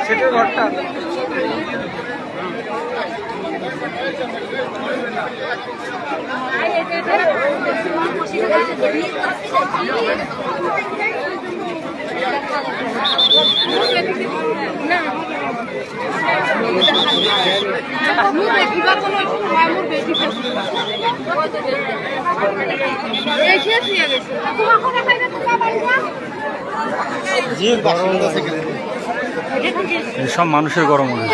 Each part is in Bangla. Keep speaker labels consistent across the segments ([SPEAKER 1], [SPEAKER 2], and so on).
[SPEAKER 1] সেটার ঘরটা
[SPEAKER 2] সব মানুষের গরম হয়ে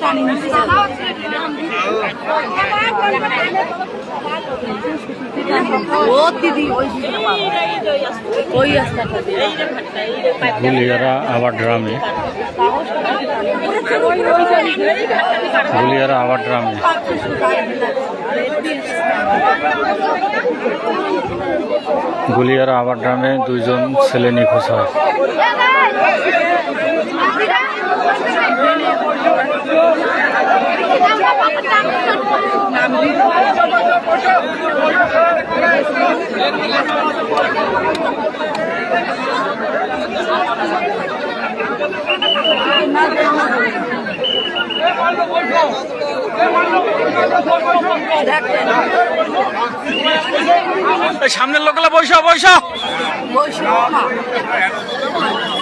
[SPEAKER 3] টানি
[SPEAKER 2] গুলিয়ারা আবার ড্রামে গুলিয়ারা আবার ড্রামে গুলিয়ারা আবার ড্রামে 2 জন ছেলে নিখোঁজ হয়। সামনের লোকগুলা বৈশা বৈশা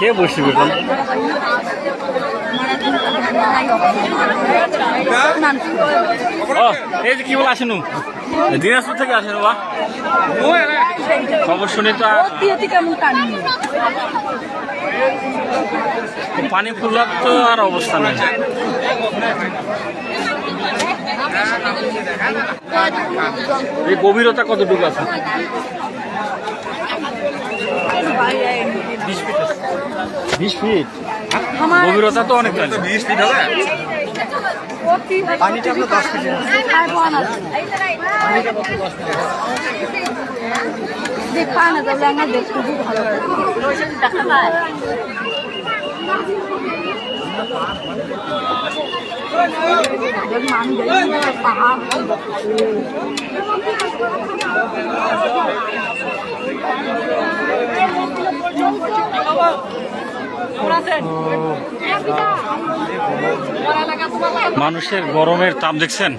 [SPEAKER 2] কে বসবে এই যে কি বলে আসেন দিনাজপুর থেকে আসেন বা খবর শুনে তো পানি ফুলার তো আর অবস্থা নেই। এই গভীরতা কতটুকু আছে? 20 ফিট গভীরতা তো অনেক। 20 ফিট হবে পানিটা। 10 ফিট
[SPEAKER 3] দেখা না যাবে দেখতে খুব ভালো দেখা যায়।
[SPEAKER 2] মানুষের গরমের তাপ দেখছেন,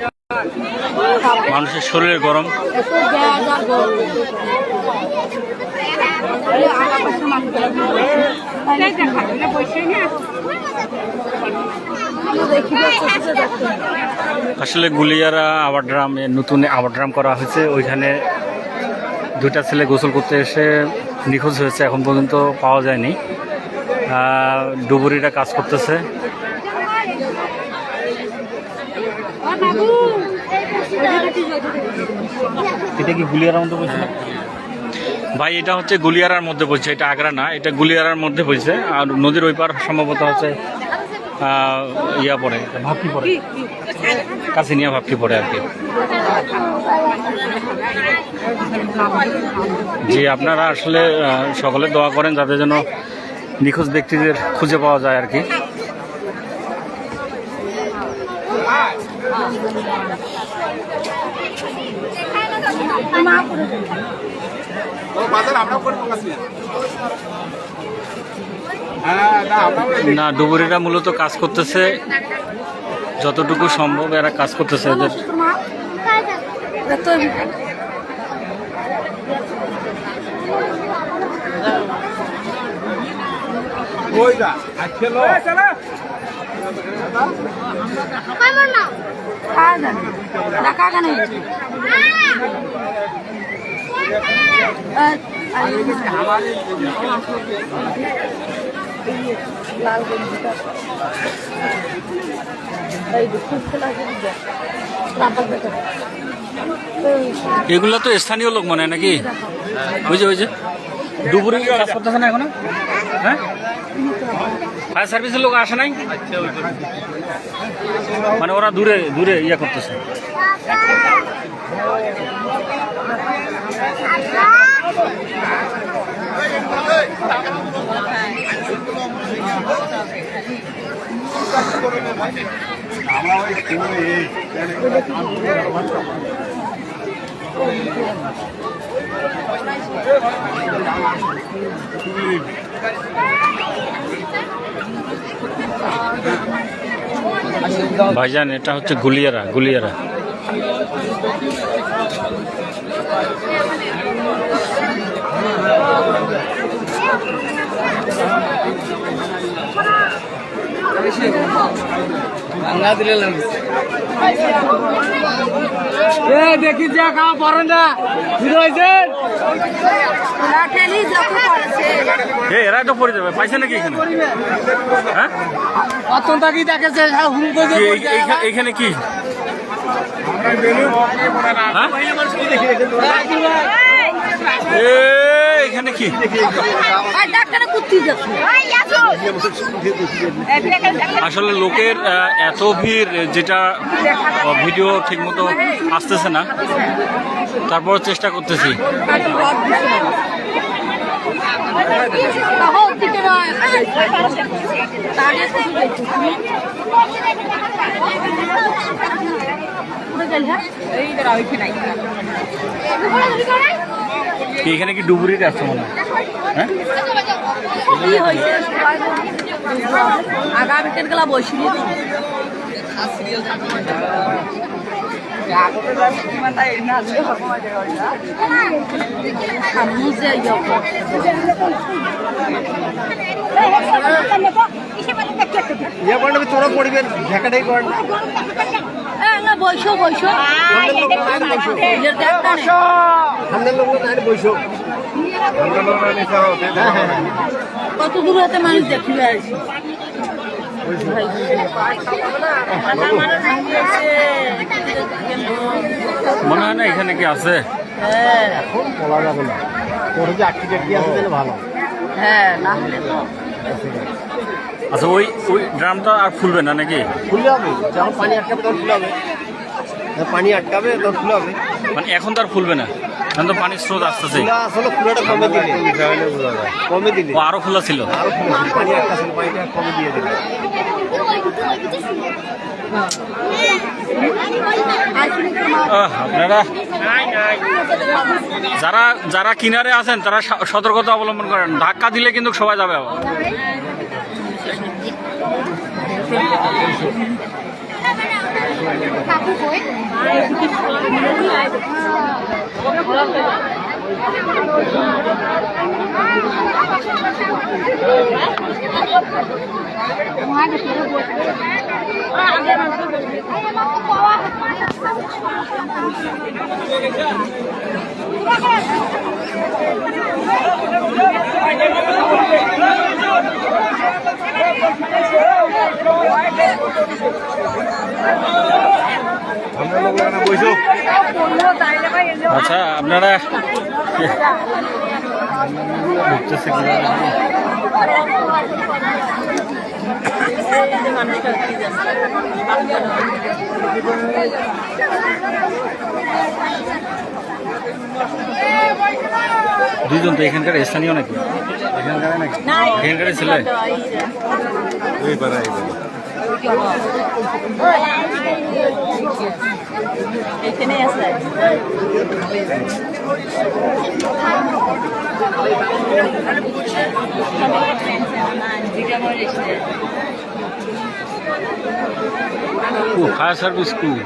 [SPEAKER 2] মানুষের শরীরের গরম। আসলে গুলিয়ারা আবার ড্রামে নতুন আবার ড্রাম করা হয়েছে, ওইখানে 2টা ছেলে গোসল করতে এসে নিখোঁজ হয়েছে, এখন পর্যন্ত পাওয়া যায়নি। ডুবুরিরা কাজ করতেছে। এটা কি গুলিয়ারার মধ্যে পড়ছে? ভাই এটা হচ্ছে গুলিয়ারার মধ্যে পড়ছে, এটা আগ্রা না, এটা গুলিয়ারার মধ্যে পড়ছে। আর নদীর ওই পার সম্ভবত হচ্ছে ইয়া পড়ে, ভাবকি পড়ে, কাছিনিয়া ভাবকি পড়ে আর কি। জি, আপনারা আসলে সকলে দোয়া করেন যাতে যেন নিখোঁজ ব্যক্তিদের খুঁজে পাওয়া যায় আর কি। না, ডুবুরিরা মূলত কাজ করতেছে, যতটুকু সম্ভব এরা কাজ করতেছে এদের।
[SPEAKER 3] লাল গঞ্জিটা এই দেখুন খোলা গঞ্জি রাবার দেখো
[SPEAKER 2] এগুলো তো স্থানীয় লোক মনে হয় নাকি? ওই যে দুপুরে কাজ করতেছে না এখনো? হ্যাঁ, ফায়ার সার্ভিসের লোক আসে নাই, মানে ওরা দূরে দূরে ইয়ে করতেছে। ভাইজান এটা হচ্ছে গুলিয়ারা।
[SPEAKER 1] দেখি যা খাওয়া পড়েন না
[SPEAKER 2] এরাই তো পড়ে যাবে, পাইছে নাকি এখানে? হ্যাঁ,
[SPEAKER 1] অত্যন্ত কি দেখেছে হুম করে
[SPEAKER 2] এইখানে কি? হ্যাঁ? এখানে কি? আসলে লোকের এত ভিড়, যেটা ভিডিও ঠিক মতো আসতেছে না, তারপর চেষ্টা করতেছি। এখানে কি ডুবুরিতে আসছে মনে হয়? হ্যাঁ,
[SPEAKER 3] আগামীকাল গেলা বসি
[SPEAKER 1] তোরা পড়বেন ঢাকাটাই করেন
[SPEAKER 3] বৈশো কত দূর হাতে মানুষ দেখিবে আসি
[SPEAKER 2] মনে হয় না এখানে কি আছে।
[SPEAKER 1] এখন বলা যাবে না, তোরা যে আটটি চাকরি আছে তাহলে ভালো।
[SPEAKER 3] হ্যাঁ না হলে তো
[SPEAKER 2] আচ্ছা, ওই ড্রামটা আর ফুলবে না নাকি?
[SPEAKER 1] খুলে হবে, যখন পানি আটকাবে তখন খুলে হবে, পানি আটকাবে তখন খুলে হবে।
[SPEAKER 2] মানে এখন তো আর ফুলবে না, এখন তো পানির স্রোত আসতেছে।
[SPEAKER 1] আসলে খুলেটা কমে দিলে
[SPEAKER 2] ও আরো খোলা ছিল।
[SPEAKER 1] আরো খুলে পানি আটকাছিল, পানিটা কমে দিয়ে দিলে।
[SPEAKER 2] আপনারা যারা কিনারে আছেন তারা সতর্কতা অবলম্বন করেন, ধাক্কা দিলে কিন্তু সবাই যাবে আবার। আচ্ছা, আপনারা ঘুরতেছে দুইজন তো এখানকার স্থানীয় নাকি? এখানকার ছেলে
[SPEAKER 3] এখানে আছে
[SPEAKER 2] ফায়ার সার্ভিস স্কুল।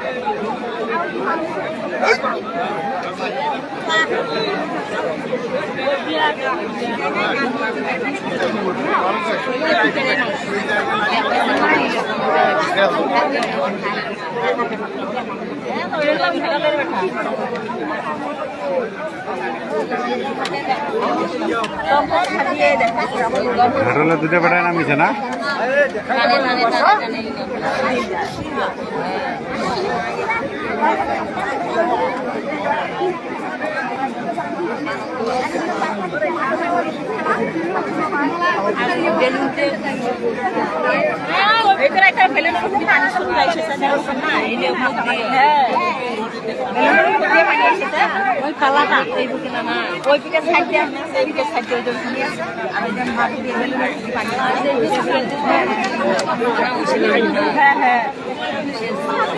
[SPEAKER 4] ঘাটলে দুটো বেটায় নামিছে না?
[SPEAKER 3] ওই কালাটা এই বুকে না না ওই পিকে সাইড দিয়ে এই পিকে সাইড দিয়ে ওই আমি যেন মাটি দিয়ে বেলুন পানি হ্যাঁ হ্যাঁ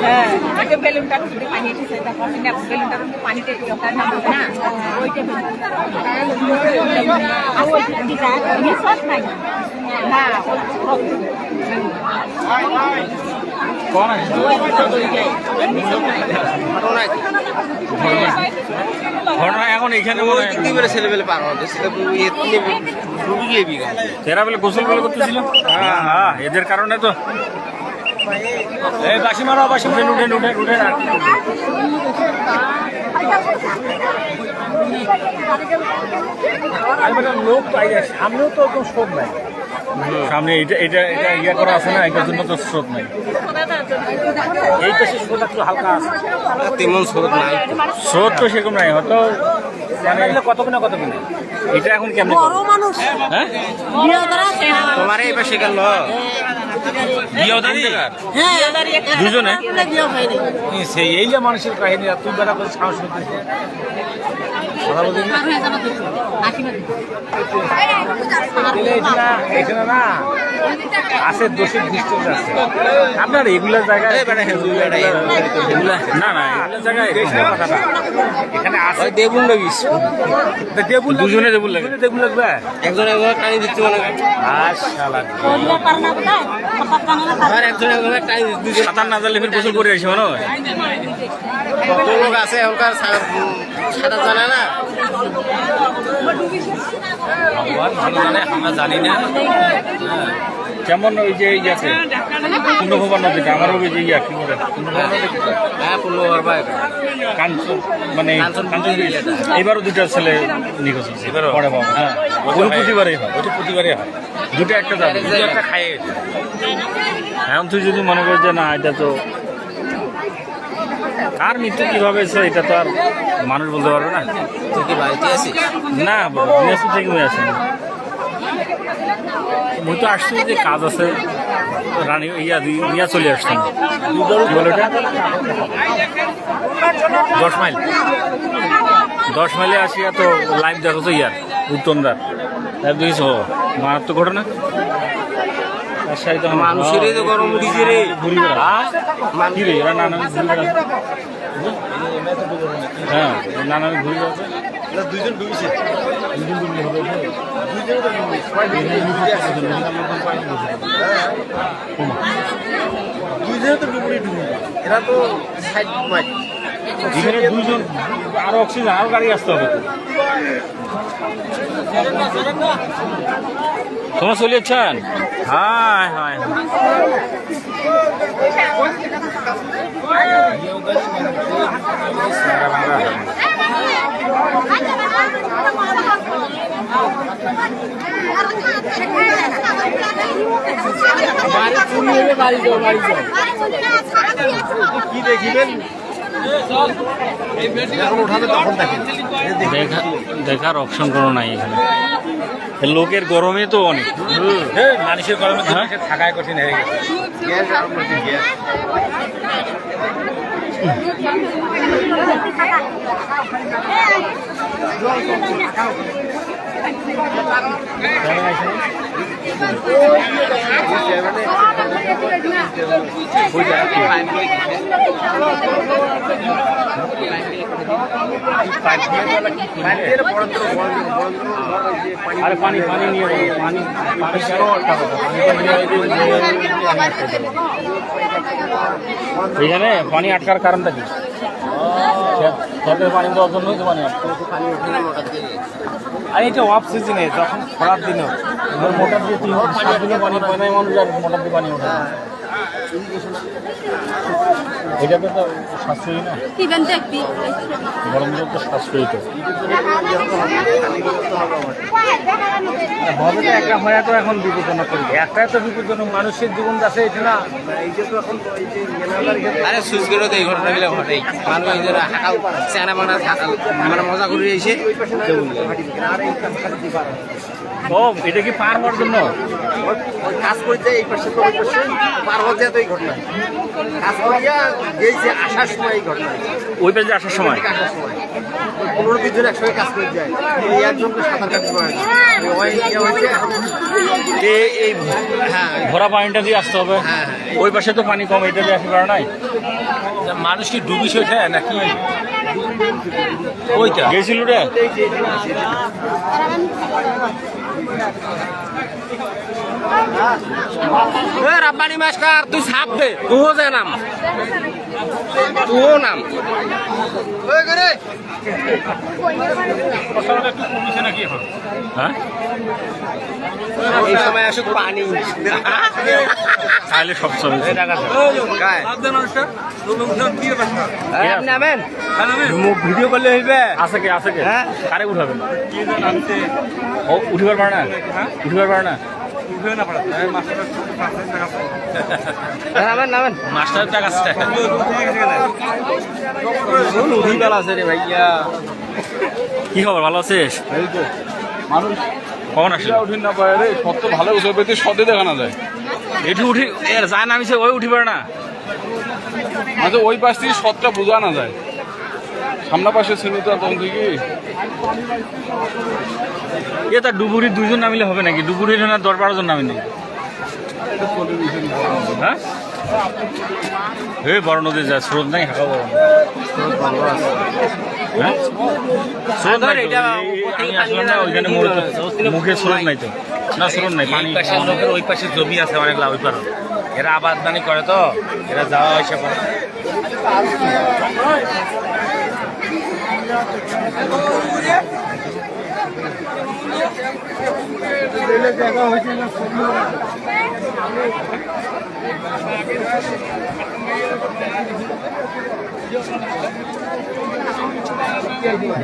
[SPEAKER 3] হ্যাঁ আগে বেলুনটা শুধু পানি এসেছে তারপর না বেলুনটা কিন্তু পানিতে জোকার না না ওইটা আর ওই দিটা এই সব নাই হ্যাঁ
[SPEAKER 2] কোন আছে ঘটনা এখন এখানে মনে হয়
[SPEAKER 1] কি করে ছেলেবেলে পার হবে সেটা ডুবে গিয়ে বিঘা
[SPEAKER 2] তেরা বেলে গোসল বেলে করতেছিল। হ্যাঁ হ্যাঁ এদের কারণে তো এই বাসি মারো বাসি উঠে উঠে উঠে উঠে
[SPEAKER 4] লোক পাই যায় সামনেও তো একদম শোধ নাই।
[SPEAKER 2] সামনে এটা এটা এটা ইয়া করা আছে না, এটার জন্য তো স্রোত নাই।
[SPEAKER 4] এই পাশে শোধ একটু হালকা আছে,
[SPEAKER 1] তেমন স্রোত নাই।
[SPEAKER 2] স্রোত তো সেরকম নাই হয়তো মানে
[SPEAKER 4] কত কিনা কত কিনা
[SPEAKER 2] এটা এখন কেমন হ্যাঁ
[SPEAKER 1] তোমার এই পাশে গেল
[SPEAKER 2] দুজনে
[SPEAKER 4] সেই এই যে মানুষের কাহিনী আর তুই বেড়া করে সাহস করতেছিস এখানে না আছে দোষী দৃষ্ট আছে আপনার এগুলা জায়গায়
[SPEAKER 2] না না এগুলো জায়গায়
[SPEAKER 4] কথাটা এখানে আছে
[SPEAKER 1] দেবুল লাগিস
[SPEAKER 4] দেবুল
[SPEAKER 2] দুজনে দেবুল লাগে
[SPEAKER 4] দেবুল লাগবে
[SPEAKER 1] একজন একজন টানি দিচ্ছে মনে হয় আর একজন একজন টানি দিচ্ছে।
[SPEAKER 2] সাঁতার না জানলে ফির গোসল করে আসি মনে হয়।
[SPEAKER 1] কত লোক আছে এখনকার সাঁতার জানে না।
[SPEAKER 4] ভালো জানে আমরা জানি না।
[SPEAKER 2] যেমন ওই যে ইয়াতে পূর্ণভবা নদীতে আমার ওই যে ইয়া কি বলে
[SPEAKER 1] হ্যাঁ পূর্ণবার ভাই
[SPEAKER 2] কাঞ্চন মানে কাঞ্চন এবারও দুটা ছেলে নিখোঁজ হয়েছে
[SPEAKER 4] এবারও?
[SPEAKER 2] পরে বাবা হ্যাঁ ওই প্রতিবারই হয়
[SPEAKER 4] ওইটা প্রতিবারই হয়,
[SPEAKER 2] দুটো একটা যাবে
[SPEAKER 4] দুটো একটা খাইয়ে গেছে।
[SPEAKER 2] এখন তুই যদি মনে করিস যে না এটা তো আর মৃত্যু কিভাবে হয়েছে এটা তো আর মানুষ বলতে পারবে না।
[SPEAKER 1] তুই কি বাড়িতে আছিস?
[SPEAKER 2] না দিনাজপুর থেকে মুই আসেন মুই তো আসছি যে কাজ আছে রানী ইয়া চলে আসতাম কি বলে ওটা 10 মাইল 10 মাইলে আসিয়া তো লাইভ দেখো তো ইয়ার উত্তমদার লাইভ দেখিস ও মারাত্মক ঘটনা।
[SPEAKER 1] মানুষেরই তো গরম উঠিছে রে।
[SPEAKER 2] ঘুরি বেড়া কি রে এরা নানা ঘুরি বেড়া হ্যাঁ নানা ঘুরি বেড়াচ্ছে
[SPEAKER 1] দুইজন ডুবিছে। দুইজনে তো ডুবুরি ডুবি এরা তো সাইড মাইট
[SPEAKER 2] এখানে দুইজন আরো অক্সিজেন আরো গাড়ি আসতে হবে তো। তোমরা চলে যাচ্ছেন? হায় হায়
[SPEAKER 1] কি দেখিবেন যখন উঠাবে তখন দেখেন।
[SPEAKER 2] দেখার অপশন কোনো নাই এখানে। লোকের গরমে তো অনেক
[SPEAKER 4] মানুষের গরমে তো থাকায় কঠিন হয়ে গেছে।
[SPEAKER 1] গ্যাস আর বলছি গ্যাস
[SPEAKER 2] আরে পানি পানি নিয়ে পানি পানি এখানে পানি আটকার কারণটা কি? পানি দেওয়ার জন্যই তো পানি আটকে।
[SPEAKER 1] পানি ওঠে না মোটর দিয়ে।
[SPEAKER 4] আর এটা অফ সিজনে যখন খরার দিনে
[SPEAKER 2] মোটর দিয়ে 3-7 দিনে পানি পায় না মানুষ আর মোটর দিয়ে পানি ওঠে না। এটা তো সাশ্রয়ী না, গরম দিনে তো সাশ্রয়ী তো।
[SPEAKER 4] হবে তো একটা হয়ে তো এখন বিপজ্জনক করবে, একটাই তো বিপজ্জনক, মানুষের জীবন যাচ্ছে এটা না।
[SPEAKER 1] আরে সুইচ করে তো এই ঘটনাগুলো ঘটেই, মানুষ এই যারা হাঁকাল চেনা মানা হাঁকাল মানে মজা করে এসে
[SPEAKER 2] ও এটা কি পার হওয়ার জন্য?
[SPEAKER 1] ওই কাজ করতে এই পাশে তো ওই পাশে পার হতে তো এই ঘটনা কাজ করিয়া গেছে আসার সময় এই ঘটনা,
[SPEAKER 2] ওই পাশে আসার সময়
[SPEAKER 1] আসার সময় 15-20 জন একসঙ্গে কাজ করে যায়, এই একজনকে সাঁতার কাটতে পারে না, ওই ইয়ে হয়েছে
[SPEAKER 2] এই
[SPEAKER 1] হ্যাঁ
[SPEAKER 2] ভরা পানিটা দিয়ে আসতে হবে।
[SPEAKER 1] হ্যাঁ
[SPEAKER 2] ওই পাশে তো পানি কম, এটা দিয়ে আসতে পারে নাই।
[SPEAKER 4] মানুষ কি ডুবিস ওঠে নাকি ওইটা
[SPEAKER 2] গেছিল রে
[SPEAKER 1] রাব্বানি মাস্টার তুই ছাপ দে, তুইও যে নাম, তুইও নাম ওই করে
[SPEAKER 4] একটু কমিছে নাকি এখন?
[SPEAKER 2] হ্যাঁ
[SPEAKER 1] এই সময় আসুক পানি
[SPEAKER 2] তাহলে সব চলে
[SPEAKER 1] গায়
[SPEAKER 2] হ্যাঁ,
[SPEAKER 1] নামেন
[SPEAKER 4] ভিডিও করলে হইবে।
[SPEAKER 2] আছে কে আছে কে
[SPEAKER 1] হ্যাঁ।
[SPEAKER 2] কারে উঠাবেন? ও উঠিবার পারে না, উঠিবার পারে না।
[SPEAKER 1] নামেন নামেন
[SPEAKER 4] মাস্টারের টাকা আছে
[SPEAKER 1] উঠিবেল আছে রে ভাইয়া,
[SPEAKER 2] কি খবর, ভালো আছিস?
[SPEAKER 5] মানুষ
[SPEAKER 2] কখন আসলে?
[SPEAKER 5] উঠি না পারে রে, সত্য ভালো উঠে পেতে সদে দেখানো যায়।
[SPEAKER 2] এটি উঠি এর যায় নামিছে, ওই উঠি পারে না।
[SPEAKER 5] মাঝে ওই পাশ থেকে সদটা বোঝা না যায়, সামনা পাশে ছিল তো তখন থেকে।
[SPEAKER 2] এ তার ডুবুরি 2 জন নামিলে হবে নাকি? ডুবুরির না 10-12 জন নামি নেই। হ্যাঁ হে বড় নদী যায়, স্রোত নাই, হাঁকা বড় হ্যাঁ স্রোত নাই তো। আমি আসলাম না ওইখানে মুখে স্রোত নাই তো, না স্রোত নাই, পানি
[SPEAKER 4] লোকের ওই পাশে জমি আছে অনেক লাভ, ওই পার এরা আবাদদানি করে তো, এরা যাওয়া আসা করে।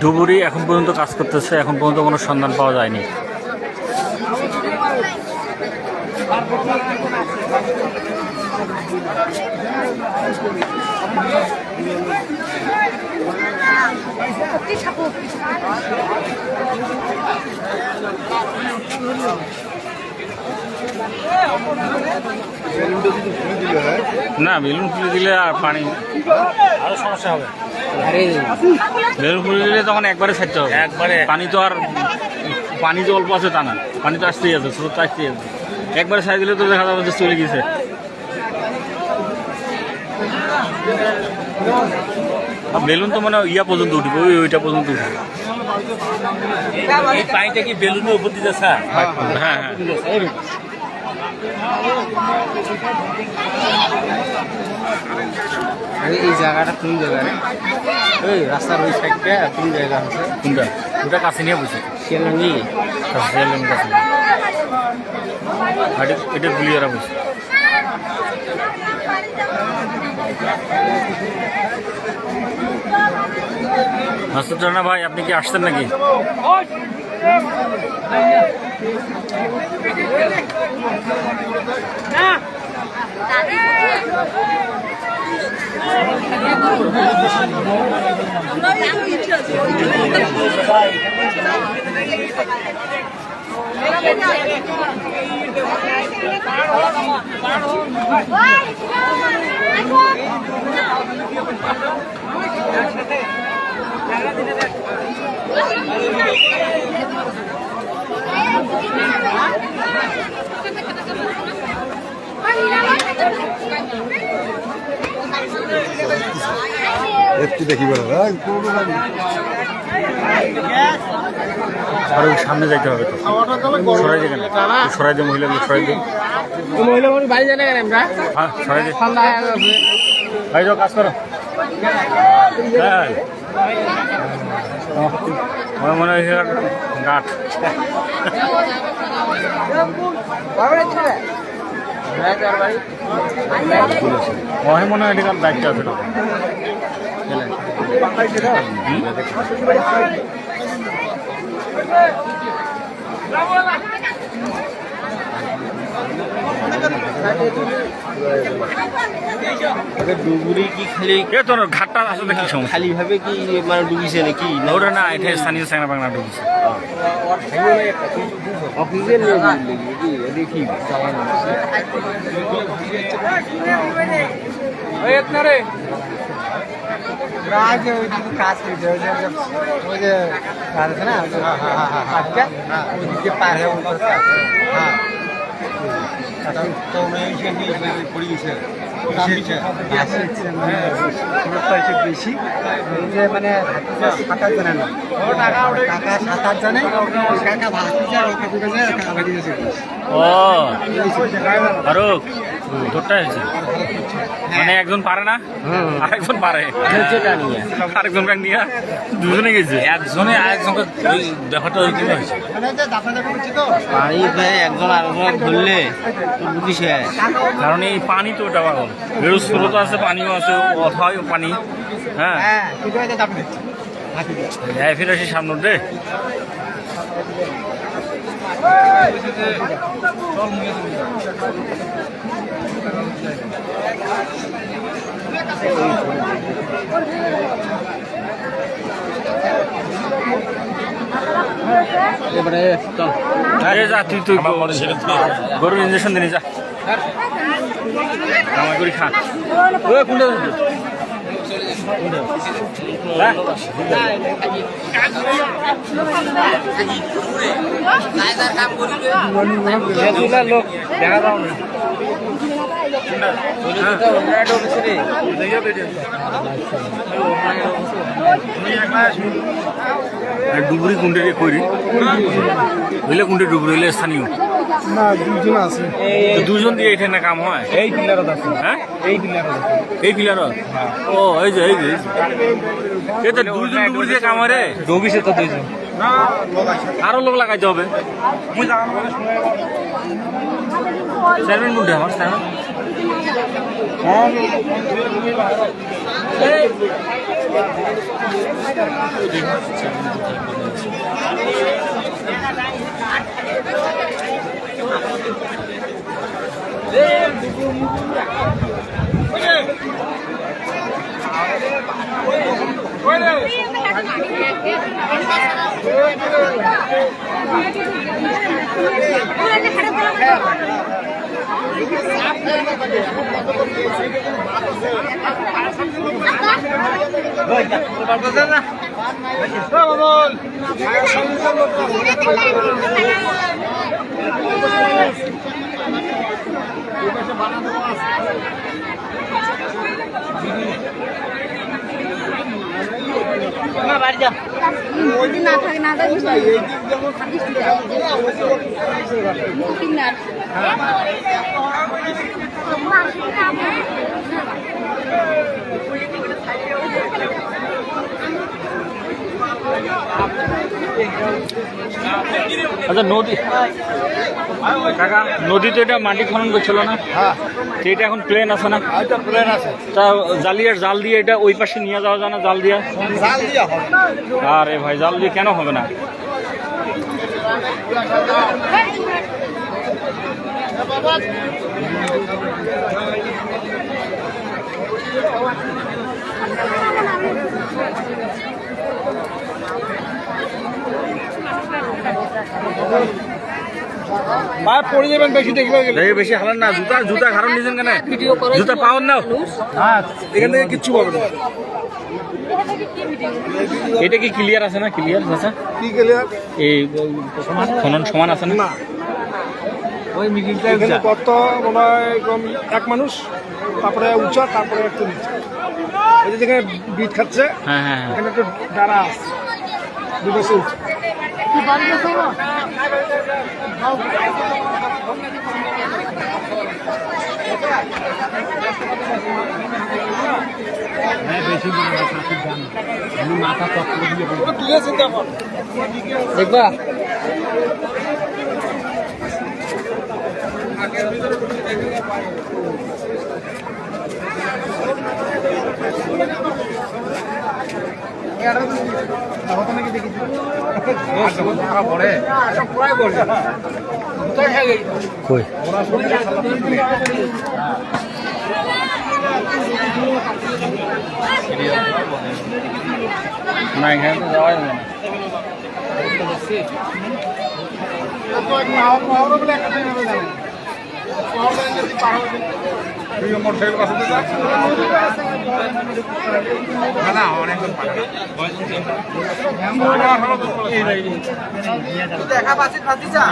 [SPEAKER 2] ডুবুরি এখন পর্যন্ত কাজ করতেছে, এখন পর্যন্ত কোনো সন্ধান পাওয়া যায়নি। না বেলুন খুলে দিলে আর পানি
[SPEAKER 4] আরো সমস্যা হবে।
[SPEAKER 2] বেলুন খুলে দিলে তখন একবারে ছাড়তে হবে,
[SPEAKER 4] একবারে।
[SPEAKER 2] পানি তো আর পানি যে অল্প আছে তা না, পানি তো আসতেই আছে, স্রোত তো আসতেই আছে। একবারে ছাড় দিলে তো দেখা যাবে যে চলে গেছে। বেলুন তো মানে ইয়া পর্যন্ত উঠবে, ওইটা পর্যন্ত উঠবে।
[SPEAKER 4] এই পানিটা কি বেলুনের উপর দিতে স্যার?
[SPEAKER 2] হ্যাঁ হ্যাঁ
[SPEAKER 1] এই জায়গাটা কোন জায়গা রে? এই রাস্তার ওই সাইডটা কোন জায়গা আছে?
[SPEAKER 2] কোনটা? ওটা কাছে নিয়ে বসে
[SPEAKER 1] শিয়ালঙ্গি
[SPEAKER 2] কাছে এটা গুলিয়ারা বসে। মাসুদ রানা ভাই, আপনি কি আসছেন নাকি?
[SPEAKER 6] একটু দেখি বলো
[SPEAKER 2] আর ওই সামনে যাইতে হবে তো, সরাই দিয়ে কেন? সরাই দিয়ে মহিলাগুলো সরাই দিয়ে,
[SPEAKER 1] মহিলা মানুষ বাড়ি জানে কেন আমরা?
[SPEAKER 2] হ্যাঁ সরাই দিয়ে।
[SPEAKER 1] ঠান্ডা হয়ে গেছে।
[SPEAKER 2] ভাই যাও কাজ করো। হ্যাঁ আমার মনে হয় গাঠ ওহে মনে হয় এটার দায়িত্ব আছে না
[SPEAKER 7] ডুবুরি কি খালি
[SPEAKER 2] এ তোর ঘাটটা আসলে কি সমস্যা
[SPEAKER 7] খালি ভাবে কি মানে ডুবিছে নাকি
[SPEAKER 2] না ওটা না এটা স্থানীয় চ্যাংরা বাংলা ঢুকছে
[SPEAKER 7] অক্সিজেন দেখি
[SPEAKER 8] কাজ করছে ওই যে কাজ আছে না কাজটা ওইদিকে পার হয়ে হ্যাঁ
[SPEAKER 6] পড়ে গেছে
[SPEAKER 8] বেশি এই যে মানে সাঁতার জানে না কাকা সাঁতার জানে কাকা ভাসছে
[SPEAKER 2] ও ফারুক তোরটা হয়েছে মানে একজন পারে না আরেকজন পারে আরেকজন নিয়ে দুজনে গেছে
[SPEAKER 4] একজনে আরেকজনকে ওই ব্যাপারটা ওই দিনে হয়েছে
[SPEAKER 7] পানি ভাই একজন আরেকজন ধরলে বুঝিস
[SPEAKER 2] কারণ এই পানি তো ওটা পাগল বেরো স্রোত আছে পানিও আছে অথায় পানি হ্যাঁ ফিরে আসি সামনে রে
[SPEAKER 8] এবারে চল
[SPEAKER 2] যা তুই গরুর ইঞ্জেকশন দিনি যা আমার করি খা ওই কোনটা
[SPEAKER 8] লোক দেখা দাও না
[SPEAKER 2] ডুবুরি কুন্ডে করি বুঝলে কুন্ডে ডুবুরি হইলে স্থানীয়
[SPEAKER 8] না দুজন আছে
[SPEAKER 2] তো দুজন দিয়ে এখানে কাম হয়
[SPEAKER 8] এই পিলারত আছে
[SPEAKER 2] হ্যাঁ
[SPEAKER 8] এই পিলারত
[SPEAKER 2] এই পিলার ও এই যে এই তো দুজন ডুবুরি দিয়ে কাম হয় রে
[SPEAKER 8] ডুবিছে তো দুজন
[SPEAKER 2] আরো লোক লাগাইতে হবে চেয়ারম্যান কোনটা আমার চেয়ারম্যান
[SPEAKER 9] না থাকে না
[SPEAKER 2] আচ্ছা নদী কাকা নদী তো এটা মাটি খনন করছিল না তো এটা এখন প্লেন আছে না
[SPEAKER 8] প্লেন আছে
[SPEAKER 2] তা জাল দিয়ে এটা ওই পাশে নিয়ে যাওয়া যায় না জাল দিয়ে
[SPEAKER 8] জাল দিয়া হবে
[SPEAKER 2] আরে ভাই জাল দিয়ে কেন হবে না
[SPEAKER 8] পড়ে যাবেন বেশি দেখবে
[SPEAKER 2] বেশি হালান না জুতা কারণ নিয়েছেন কেন জুতা পাওয়ার নাও
[SPEAKER 8] এখান থেকে কিচ্ছু পাবে না
[SPEAKER 2] এটা কি ক্লিয়ার আছে না ক্লিয়ার আছে
[SPEAKER 8] কি গেলে
[SPEAKER 2] এই খনন সমান আছে না
[SPEAKER 8] ওই মিডিলটা কত মনে হয় এক মানুষ তারপরে উঁচা তারপরে একটু নিচে এই যে যেখানে বিট খাচ্ছে
[SPEAKER 2] হ্যাঁ হ্যাঁ হ্যাঁ
[SPEAKER 8] এখানে একটু ডারা আছে দুপাশে উঁচু দেখবা
[SPEAKER 2] কই না এখানে তো যাওয়া যাবে না
[SPEAKER 5] মোটরসাইকেল বাসাতে যাক না অনেক
[SPEAKER 7] দেখা পাচ্ছি খাতি চা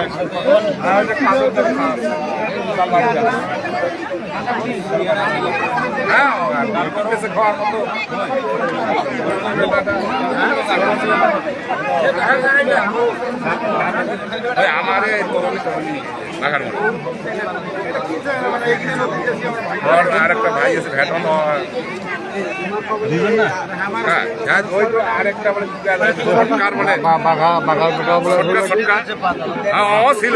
[SPEAKER 5] হ্যাঁ খাওয়ার মতো আমার লাগার মতো আর একটা ভাই আছে ভ্যাটন হ্যাঁ ওই তো আরেকটা মানে সরকার মানে হ্যাঁ ছিল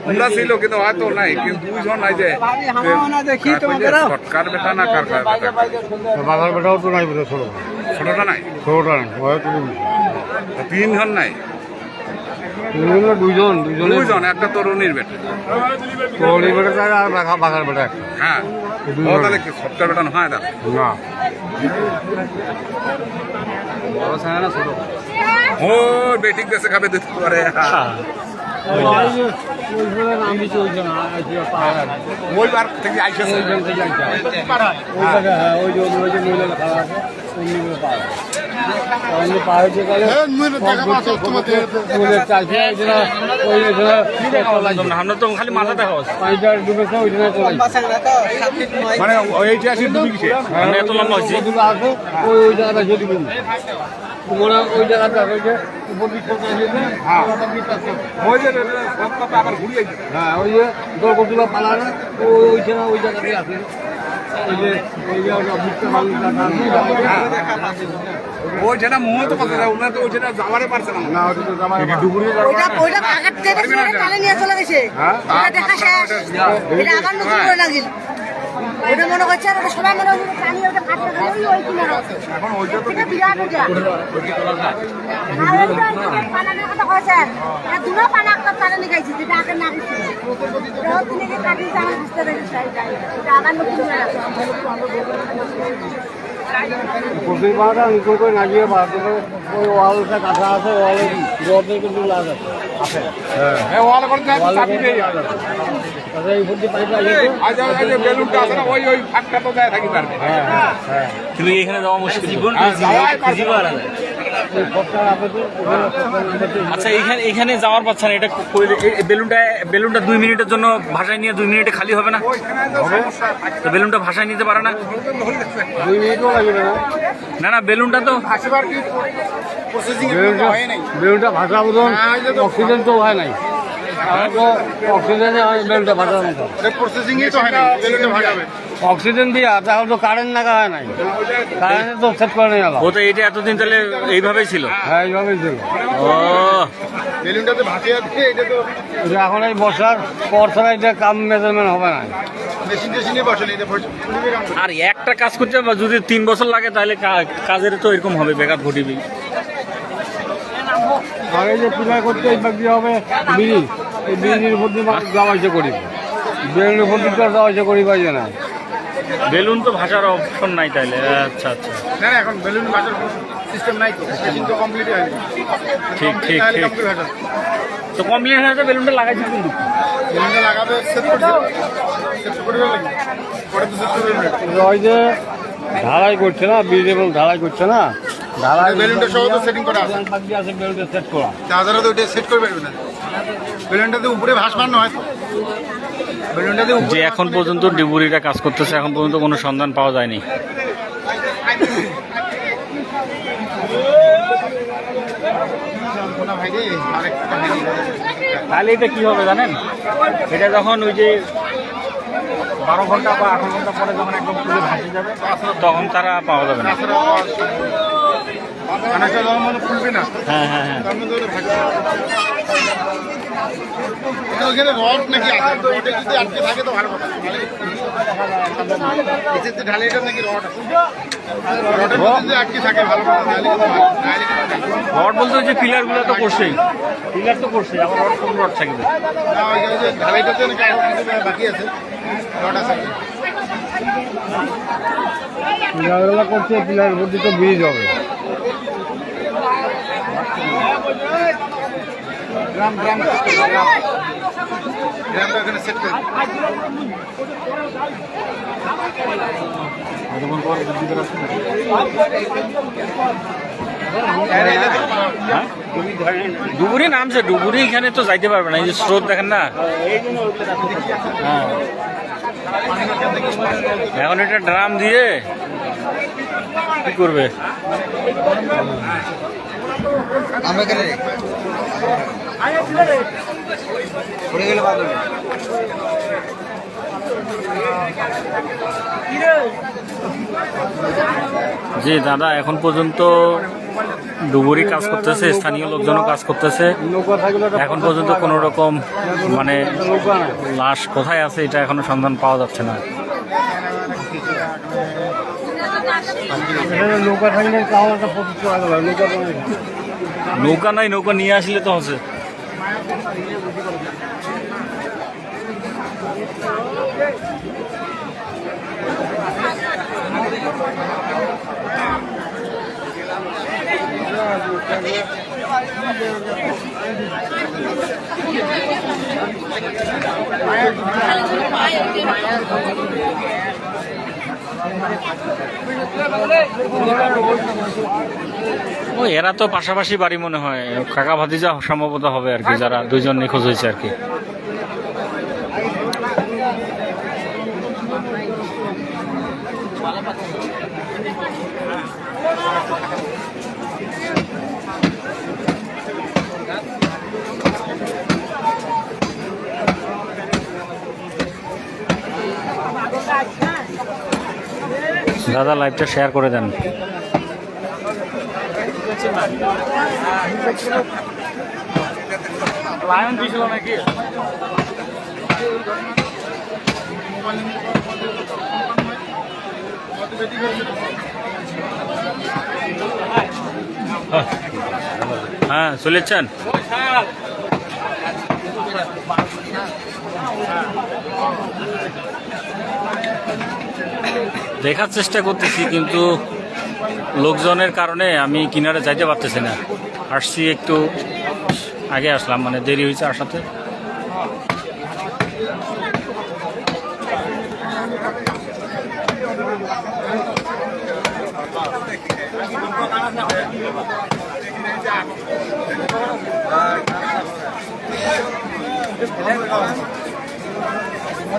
[SPEAKER 5] আমরা ছিল কিন্তু হয়তো নাই কিন্তু দুইজন নাই যে সরকার বেটা না কার
[SPEAKER 8] বাঘার বেটাও তো নাই বোধ
[SPEAKER 5] ছোটটা নাই
[SPEAKER 8] ছোটটা নাই
[SPEAKER 5] তিনজন নাই দুইজন একটা তরুণীর বেটা
[SPEAKER 8] তরুণী বেটা আর বাঘার বেটা
[SPEAKER 5] হ্যাঁ তাহলে কি সরকার বেটা হয় তাহলে
[SPEAKER 8] না
[SPEAKER 5] ও বেটিক দেশে খাবে দিতে পারে ওই বার থেকে আইসেছে
[SPEAKER 2] আমরা তো খালি মাথা দেখা
[SPEAKER 5] মানে ঐতিহাসিক ডুবি গেছে
[SPEAKER 2] এত লম্বা হচ্ছে
[SPEAKER 8] ওই জায়গাটা যদি ওই জায়গাটা
[SPEAKER 5] ওই যে আবার ঘুরিয়ে
[SPEAKER 8] হ্যাঁ ওই যে দরগতুলা পালা না ওই জায়গাতে আছে
[SPEAKER 5] ওই যেটা মুহ তো কথা ওনার তো ওই যেটা যাওয়ারে পারছে না ডুবুরি
[SPEAKER 9] ওইটা আগের থেকে টানে নিয়ে চলে গেছে ওটা দেখা শেষ এটা আবার নতুন করে লাগিল ওটা মনে করছে আর ওটা সবাই মনে হচ্ছে পানি ওটা ফাটে ওই কিনারে
[SPEAKER 5] এখন ওইটা তো
[SPEAKER 9] এটা বিরাট ওটা পানার কথা হয়েছে আর দুটো পানা একটা পানা নিয়ে যেটা আগে না গেছে ওটা তিনি যে কাটি জানা বুঝতে পেরেছে এটা আবার নতুন করে আছে
[SPEAKER 8] প্রতিবার নতুন করে লাগিয়ে ওই ওয়ালটা কাঁথা আছে ওয়ালে জলের কিন্তু লাগ আছে
[SPEAKER 5] হ্যাঁ ওয়াল করতে চাপি দেই
[SPEAKER 8] এই ফুটি পাইপ আছে
[SPEAKER 5] আজ যে বেলুনটা আছে না ওই ফাঁকটা তো যায় থাকি পারবে
[SPEAKER 2] কিন্তু এখানে যাওয়া মুশকিল আচ্ছা এখানে যাওয়ার পাচ্ছেন এটা বেলুনটা 2 মিনিটের জন্য ভাষায় নিয়ে 2 মিনিটে খালি হবে না তো বেলুনটা ভাষায় নিতে পারে না
[SPEAKER 8] 2 মিনিটও লাগবে
[SPEAKER 2] না না বেলুনটা তো
[SPEAKER 8] বেলুনটা ভাষা বোধন অক্সিজেন তো হয় নাই অক্সিজেনে বেলুনটা ভাষার মতো অক্সিজেন দিয়া তাহলে তো কারেন্ট লাগা হয় নাই কারেন্ট তো সেট করে নিয়ে গেল
[SPEAKER 2] ও তো এটা এতদিন তাহলে এইভাবেই ছিল
[SPEAKER 8] হ্যাঁ এইভাবেই ছিল
[SPEAKER 2] ও
[SPEAKER 5] বেলুনটাতে ভাসিয়ে আছে এটা তো
[SPEAKER 8] এটা এখন এই বর্ষার পর ছাড়া এটা কাম মেজারমেন্ট হবে না
[SPEAKER 5] মেশিন টেশিনে বসে এটা
[SPEAKER 2] আর একটা কাজ করতে যদি 3 বছর লাগে তাহলে কাজের তো এরকম হবে বেকার ঘটিবি
[SPEAKER 8] আর এই যে পূজা করতে এই বাকি হবে বিড়ি এই বিড়ির উপর দিয়ে যাওয়া ইচ্ছে করি বেলুনের উপর দিয়ে যাওয়া ইচ্ছে করি পাই না
[SPEAKER 2] বেলুন তো ভাষার অপশন নাই তাইলে আচ্ছা আচ্ছা
[SPEAKER 5] না এখন বেলুন ভাষার সিস্টেম নাই তো মেশিন তো কমপ্লিট হয়নি
[SPEAKER 2] ঠিক ঠিক ঠিক তো কমপ্লিট হয়েছে বেলুনটা লাগাইছি কিন্তু
[SPEAKER 5] বেলুনটা লাগাবে সেট করবে পরে তো সেট করবে
[SPEAKER 8] ওই যে ঢালাই করছে না বিড়ি এবং ঢালাই করছে না ঢালাই
[SPEAKER 5] বেলুনটা সহ তো সেটিং করা আছে
[SPEAKER 8] বাকি আছে বেলুনটা সেট করা
[SPEAKER 5] তাছাড়া তো ওইটা সেট করবে না বেলুনটাতে উপরে ভাসমান নয় তো বেলুনটাতে
[SPEAKER 2] যে এখন পর্যন্ত ডিবুরিটা কাজ করতেছে এখন পর্যন্ত কোনো সন্ধান পাওয়া যায়নি তাহলে এটা কি হবে জানেন এটা যখন ওই যে 12 ঘন্টা বা 18 ঘন্টা পরে যখন একদম পুরো ভাসে যাবে তখন তারা পাওয়া যাবে না
[SPEAKER 6] খানাটা দেওয়ার মানে ফুলবে না,
[SPEAKER 2] হ্যাঁ হ্যাঁ হ্যাঁ
[SPEAKER 6] তার মধ্যে ওটা ভাগ এটা ওখানে রড নাকি আছে, রডে যদি আটকে থাকে তো ভালো কথা। এতে ঢালাইটা নাকি রড আছে, রডের মধ্যে যদি আটকে থাকে ভালো কথা, নাহলে কিন্তু
[SPEAKER 2] রড বলতে ওই যে পিলারগুলো তো করছেই, পিলার তো করছে, আবার রড কোন রড থাকবে?
[SPEAKER 6] না, ওইখানে যে ঢালাইটাতে নাকি আরো কিছু বাকি আছে, রড আছে।
[SPEAKER 8] পিলারগুলো করছে, পিলার ভর্তি তো ব্রিজ হবে।
[SPEAKER 6] গ্রামটা এখানে সেট করে
[SPEAKER 2] ডুবুরি নামছে, ডুবুরি এখানে তো যাইতে পারবে না, এই যে স্রোত দেখেন না। হ্যাঁ এখন এটা ড্রাম দিয়ে কি করবে?
[SPEAKER 7] আমরা এখানে পড়ে গেলে বাদ হবে।
[SPEAKER 2] জি দাদা, এখন পর্যন্ত ডুবুরি কাজ করতেছে, স্থানীয় লোকজনও কাজ করতেছে। এখন পর্যন্ত কোনো রকম মানে লাশ কোথায় আছে এটা এখনো সন্ধান পাওয়া যাচ্ছে না।
[SPEAKER 8] নৌকা থাকলে তাও একটা 25 টাকা লাগবে, নৌকা তো নেই।
[SPEAKER 2] নৌকা নাই, নৌকা নিয়ে আসলে তো হচ্ছে। ও এরা তো পাশাপাশি বাড়ি মনে হয়, কাকা ভাতিজা সম্ভবত হবে আর কি, যারা দুইজন নিখোঁজ হয়েছে আর কি। দাদা লাইভটা শেয়ার করে দেন। লায়ন দিছিল নাকি? হ্যাঁ চলেছেন। দেখার চেষ্টা করতেছি কিন্তু লোকজনের কারণে আমি কিনারে যাইতে পারতেছি না। আসছি একটু আগে আসলাম, মানে দেরি হয়েছে আসাতে।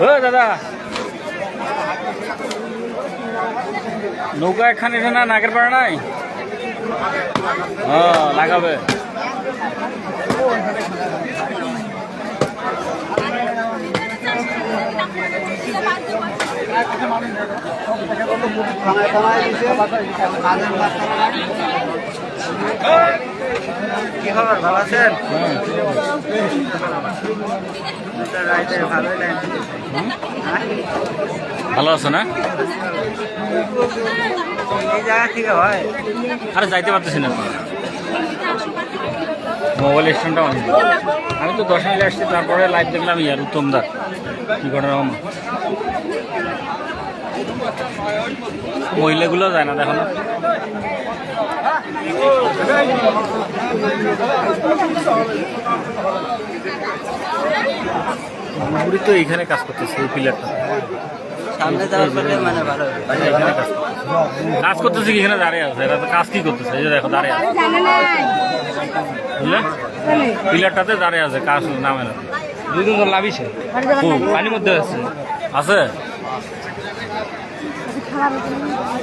[SPEAKER 2] ও দাদা, নৌকা এখানে না নাগের পাড়া নাই? হ্যাঁ লাগাবে।
[SPEAKER 7] কি খবর, ভালো আছেন?
[SPEAKER 2] ভালো আছো না?
[SPEAKER 7] এই জায়গা থেকে হয়?
[SPEAKER 2] আরে যাইতে পারতেছি না, মোবাইল স্ট্যান্ডটা অনেক। আমি তো 10 মিনিট আসছি, তারপরে লাইভ দেখলাম ইয়ার উত্তমদার কি ঘটনা। মহিলাগুলো যায় না, দেখো না। মুড়ি তো এইখানে কাজ করতেছে, এই পিলারটা
[SPEAKER 7] সামনে যাওয়ার পরে মানে ভালো হবে।
[SPEAKER 2] এখানে কাজ করতেছে কি, এখানে দাঁড়িয়ে আছে। এরা তো কাজ কি করতেছে, এই যে দেখো দাঁড়িয়ে আছে, বুঝলে? পিলারটাতে দাঁড়িয়ে আছে, কাজ নামে না।
[SPEAKER 5] দুজন তো লাভিছে, পানির মধ্যে আছে।
[SPEAKER 2] আছে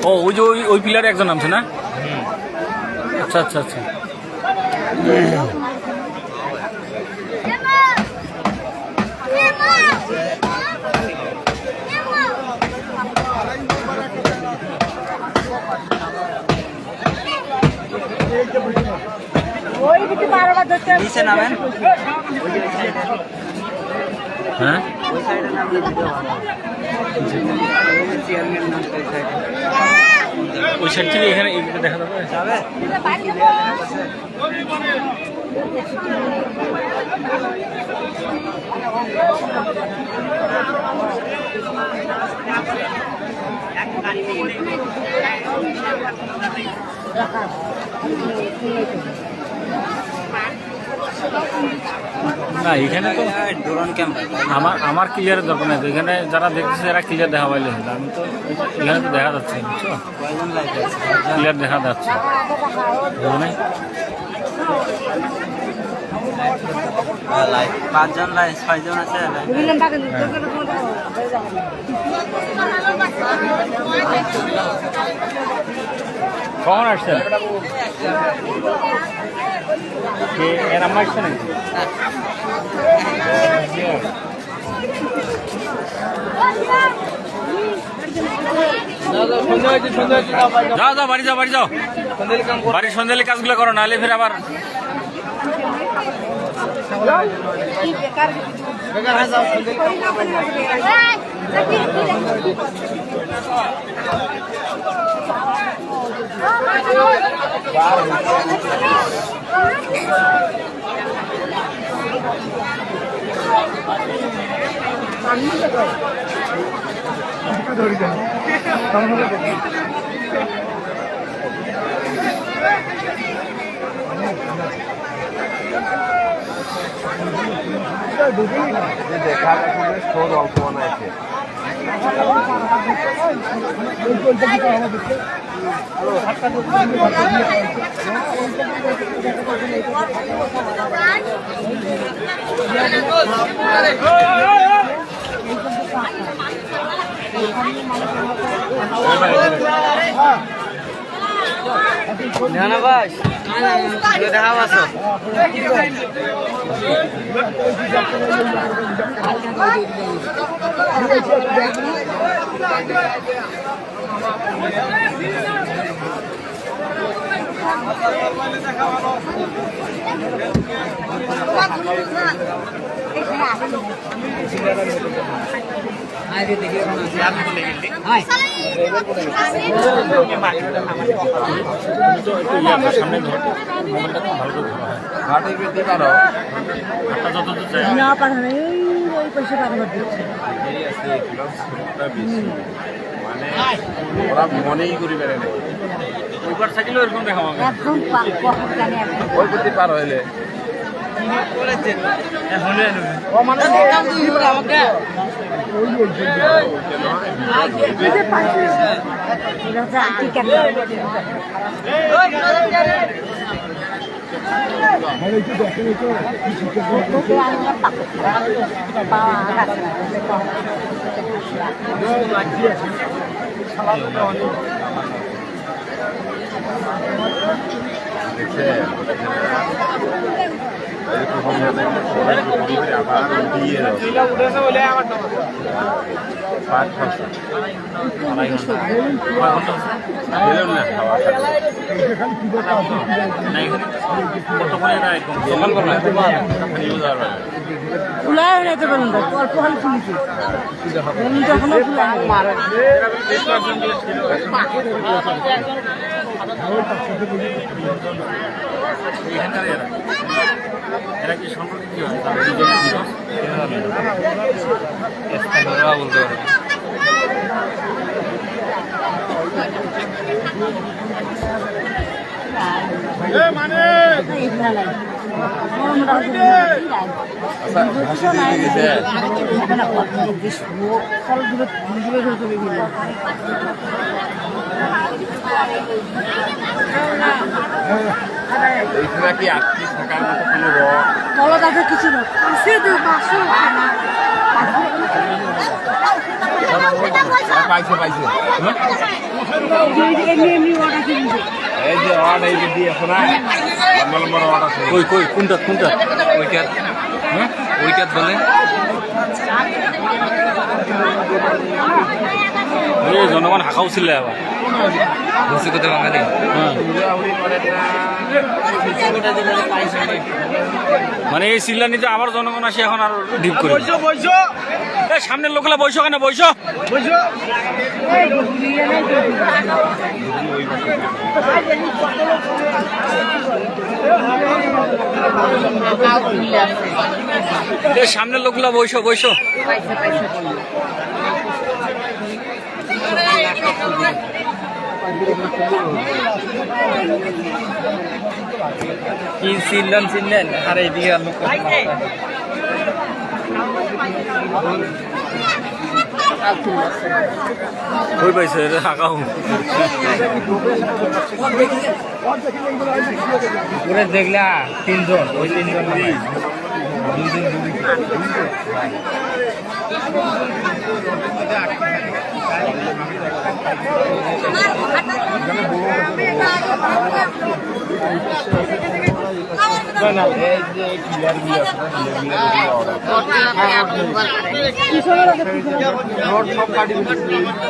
[SPEAKER 2] ও, ওই যে ওই পিলারে একজন নামছে না? আচ্ছা আচ্ছা আচ্ছা।
[SPEAKER 9] কিছু বারবার ধরতে হবে।
[SPEAKER 7] নিচে নামেন
[SPEAKER 2] হ্যাঁ
[SPEAKER 7] ওই সাইডে নামলে ভিডিও ভালো হবে চেয়ারম্যান নাম ওই সাইডে
[SPEAKER 2] ওই সাইড থেকে এখানে এদিকে দেখা যাবে
[SPEAKER 7] যাবে
[SPEAKER 2] না এখানে তো
[SPEAKER 7] ড্রোন ক্যামেরা
[SPEAKER 2] আমার ক্লিয়ারের দরকার নেই তো এখানে যারা দেখতেছে এরা ক্লিয়ার দেখা পাইলে হলো আমি তো এখানে তো দেখা যাচ্ছে বুঝছো
[SPEAKER 7] কয়জন লাইট আছে
[SPEAKER 2] ক্লিয়ার দেখা যাচ্ছে বুঝো নাই?
[SPEAKER 7] লাইট 5 জন লাইট 6 জন আছে লাইট
[SPEAKER 9] বুঝলেন টাকা দিতে গেলে কোনো টাকা হয়ে যাবে
[SPEAKER 2] কখন আসছেন কে এর আম্মা আসছে নাকি যাও যাও বাড়ি যাও বাড়ির সন্ধ্যালি কাজগুলো করো নাহলে ফির আবার
[SPEAKER 6] দেখা শোধ অল্প বানাইছে
[SPEAKER 7] না ভাই দেখা পাচ্ছ
[SPEAKER 2] সামনে ঘরটা মোবাইলটা তো ভালো করে ধরো
[SPEAKER 6] ঘাটে পেতে পারো
[SPEAKER 2] হাতটা যত দূর যায়
[SPEAKER 9] না পাঠানো ওই পয়সা পাঠানো দিচ্ছে
[SPEAKER 6] মানে ওরা মনেই করি বেড়ে নেই
[SPEAKER 2] ওইবার থাকলেও এরকম দেখা পাবে
[SPEAKER 9] একদম পকেট জানে একদম
[SPEAKER 6] ওই প্রতি পার হইলে
[SPEAKER 9] ঠিক
[SPEAKER 6] দেখছে আবার দিয়ে পাঁচ বছর গেলেও না খাওয়া
[SPEAKER 2] না এখানে কত করে না একদম
[SPEAKER 6] সকাল বেলা
[SPEAKER 9] খোলা হয়ে যেতে পারেন অল্প খালি খুলেছি এখনো খোলা
[SPEAKER 2] এখানকার এরা কি সম্পর্কে কি হয়
[SPEAKER 4] বলতে পারে
[SPEAKER 6] এইখানে কি আটকে থাকার মতো কোনো
[SPEAKER 9] বলো দাদা কিছু না আছে তো পাঁচশো
[SPEAKER 6] পাইছে পাইছে
[SPEAKER 9] এমনি এমনি অর্ডার কিনছে
[SPEAKER 6] এই যে অর্ডার এই যে দিয়ে এখন লম্বা লম্বা অর্ডার
[SPEAKER 2] কই কই কোনটা কোনটা ওইটার হ্যাঁ ওইটার বলে জনগণ হাঁকাও ছিল আবার
[SPEAKER 4] মুসিকতে বাঙালি
[SPEAKER 2] মানে এই সিল্লানিতে আবার জনগণ আসে এখন আর ডিপ করে এই সামনের লোকগুলা বইসো কেন বইসো এই সামনের লোকগুলা বইসো বইসো
[SPEAKER 7] কি চিনলেন আর এইদিকে আর লোক
[SPEAKER 2] কই পাইছে রে আকাও
[SPEAKER 7] পুরো দেখলা 3 জন ওই 3 জন
[SPEAKER 8] সব কাটি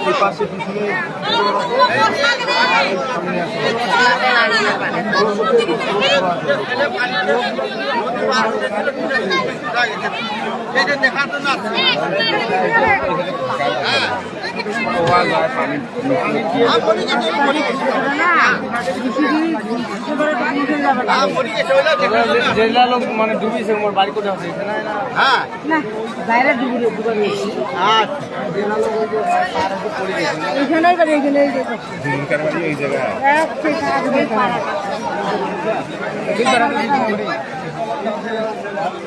[SPEAKER 8] ওই পাশে পিছনে জেলা লোক মানে ডুবিছে মোর বাড়ি কোথায় আছে এখানে না
[SPEAKER 9] বাইরে ডুবে এইখানেই বাড়ি এইখানেই
[SPEAKER 6] এই জায়গায়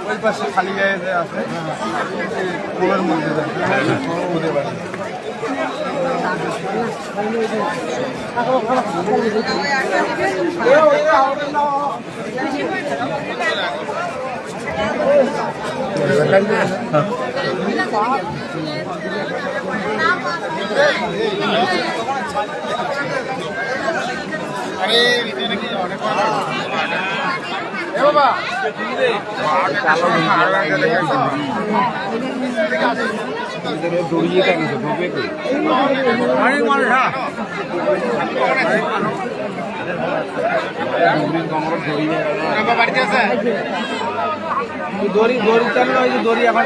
[SPEAKER 6] ওই পাশে খালি জায়গায় আছে কোলের মধ্যে ওদের বাড়ি আরে অনেক বাবা দড়িয়ে থাকে ডুবে অনেক মানুষ বাড়িতে আছে দড়ি চালু হয়েছে দড়ি এখন